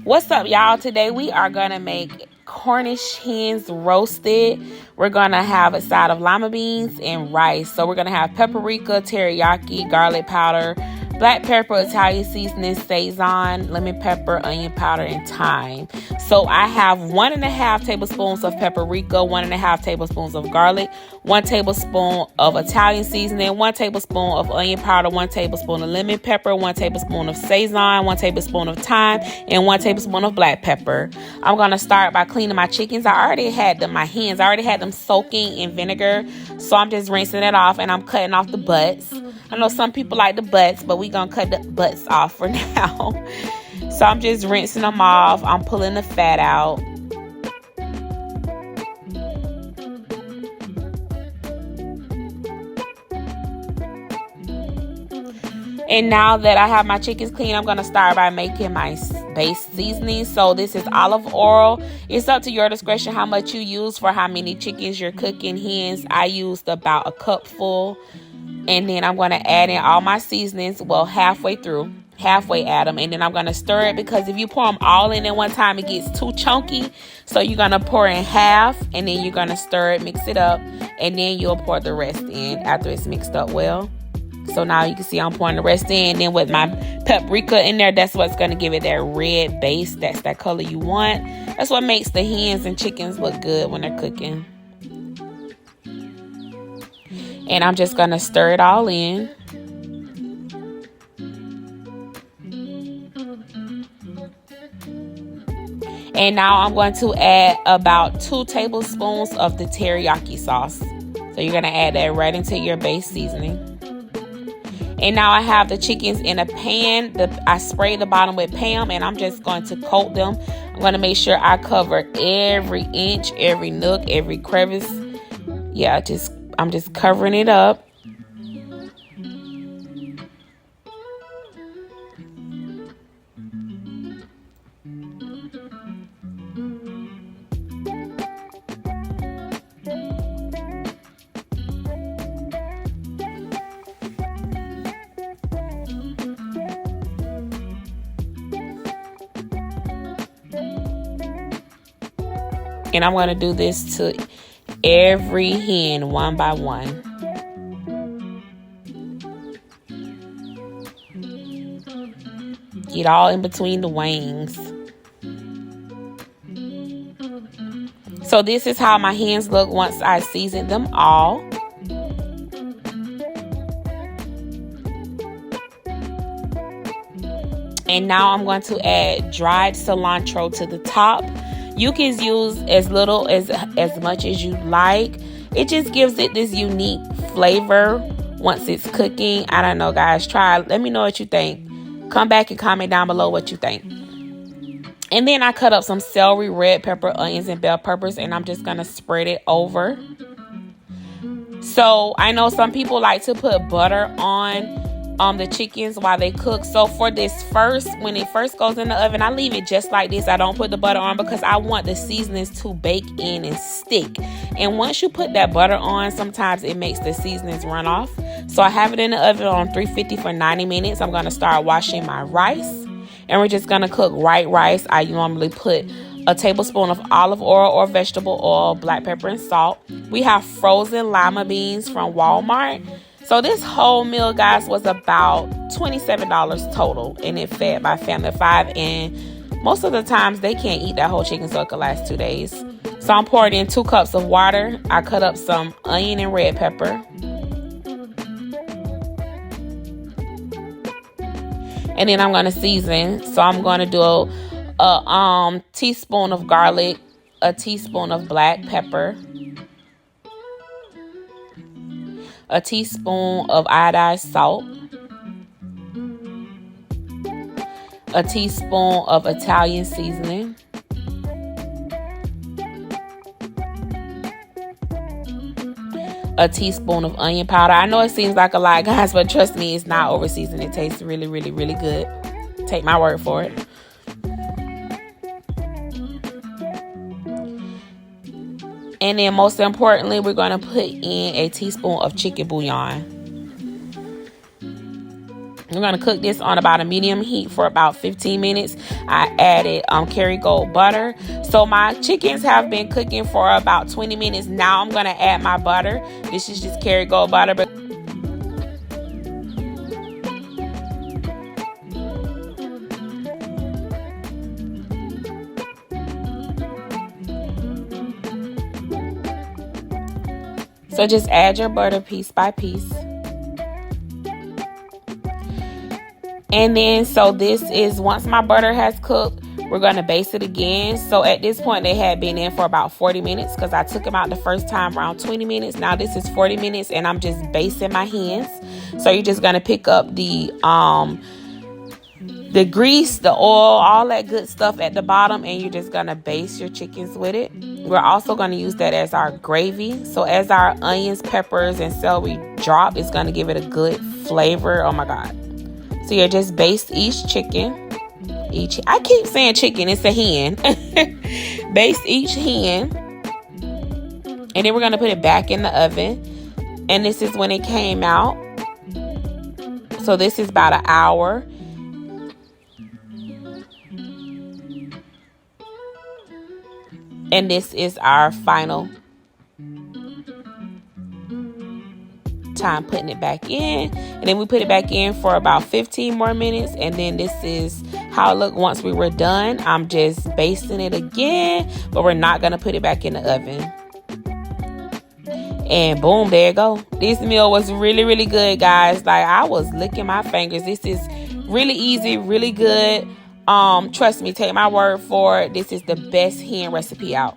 What's up, y'all? Today we are gonna make Cornish hens roasted. We're gonna have a side of lima beans and rice. So we're gonna have paprika, teriyaki, garlic powder, black pepper, Italian seasoning, Sazon, lemon pepper, onion powder, and thyme. So I have 1.5 tablespoons of paprika, 1.5 tablespoons of garlic, 1 tablespoon of Italian seasoning, 1 tablespoon of onion powder, 1 tablespoon of lemon pepper, 1 tablespoon of Sazon, 1 tablespoon of thyme, and 1 tablespoon of black pepper. I'm gonna start by cleaning my chickens. I already had them, my hens, I already had them soaking in vinegar. So I'm just rinsing it off and I'm cutting off the butts. I know some people like the butts, but we gonna cut the butts off for now. So I'm just rinsing them off. I'm pulling the fat out. And now that I have my chickens clean, I'm going to start by making my base seasoning. So this is olive oil. It's up to your discretion how much you use for how many chickens you're cooking. Hens, I used about a cupful. And then I'm going to add in all my seasonings, well, halfway add them. And then I'm going to stir it, because if you pour them all in at one time, it gets too chunky. So you're going to pour in half, and then you're going to stir it, mix it up, and then you'll pour the rest in after it's mixed up well. So now you can see I'm pouring the rest in. And then with my paprika in there, that's what's going to give it that red base. That's that color you want. That's what makes the hens and chickens look good when they're cooking. And I'm just going to stir it all in. And now I'm going to add about 2 tablespoons of the teriyaki sauce. So you're going to add that right into your base seasoning. And now I have the chickens in a pan. I sprayed the bottom with Pam, and I'm just going to coat them. I'm going to make sure I cover every inch, every nook, every crevice. Yeah, I'm just covering it up. And I'm going to do this to every hen one by one. Get all in between the wings. So this is how my hens look once I season them all. And now I'm going to add dried cilantro to the top. You can use as little as much as you like. It just gives it this unique flavor once it's cooking. I don't know, guys. Try it. Let me know what you think. Come back and comment down below what you think. And then I cut up some celery, red pepper, onions, and bell peppers, and I'm just going to spread it over. So I know some people like to put butter on the chickens while they cook. So for this when it first goes in the oven, I leave it just like this. I don't put the butter on because I want the seasonings to bake in and stick. And once you put that butter on, sometimes it makes the seasonings run off. So I have it in the oven on 350 for 90 minutes. I'm going to start washing my rice, and we're just going to cook white rice. I normally put a tablespoon of olive oil or vegetable oil, black pepper, and salt. We have frozen lima beans from Walmart. So this whole meal, guys, was about $27 total, and it fed my family of 5. And most of the times they can't eat that whole chicken, so it could last 2 days. So I'm pouring in 2 cups of water. I cut up some onion and red pepper. And then I'm going to season. So I'm going to do a teaspoon of garlic, a teaspoon of black pepper, a teaspoon of iodized salt, a teaspoon of Italian seasoning, a teaspoon of onion powder. I know it seems like a lot, guys, but trust me, it's not over seasoned. It tastes really, really, really good. Take my word for it. And then most importantly, we're going to put in a teaspoon of chicken bouillon. I'm We're going to cook this on about a medium heat for about 15 minutes. I added Kerrygold butter. So my chickens have been cooking for about 20 minutes. Now I'm going to add my butter. This is just Kerrygold butter. But so just add your butter piece by piece. And then, so this is, once my butter has cooked, we're going to baste it again. So at this point, they had been in for about 40 minutes because I took them out the first time around 20 minutes. Now this is 40 minutes and I'm just basting my hens. So you're just going to pick up the grease, the oil, all that good stuff at the bottom, and you're just going to baste your chickens with it. We're also going to use that as our gravy. So as our onions, peppers, and celery drop, it's going to give it a good flavor. Oh my God. So you just baste each chicken. I keep saying chicken, it's a hen. Baste each hen. And then we're going to put it back in the oven. And this is when it came out. So this is about an hour. And this is our final time putting it back in. And then we put it back in for about 15 more minutes. And then this is how it looked once we were done. I'm just basting it again, but we're not going to put it back in the oven. And boom, there you go. This meal was really, really good, guys. Like, I was licking my fingers. This is really easy, really good. Trust me, take my word for it. This is the best hen recipe out.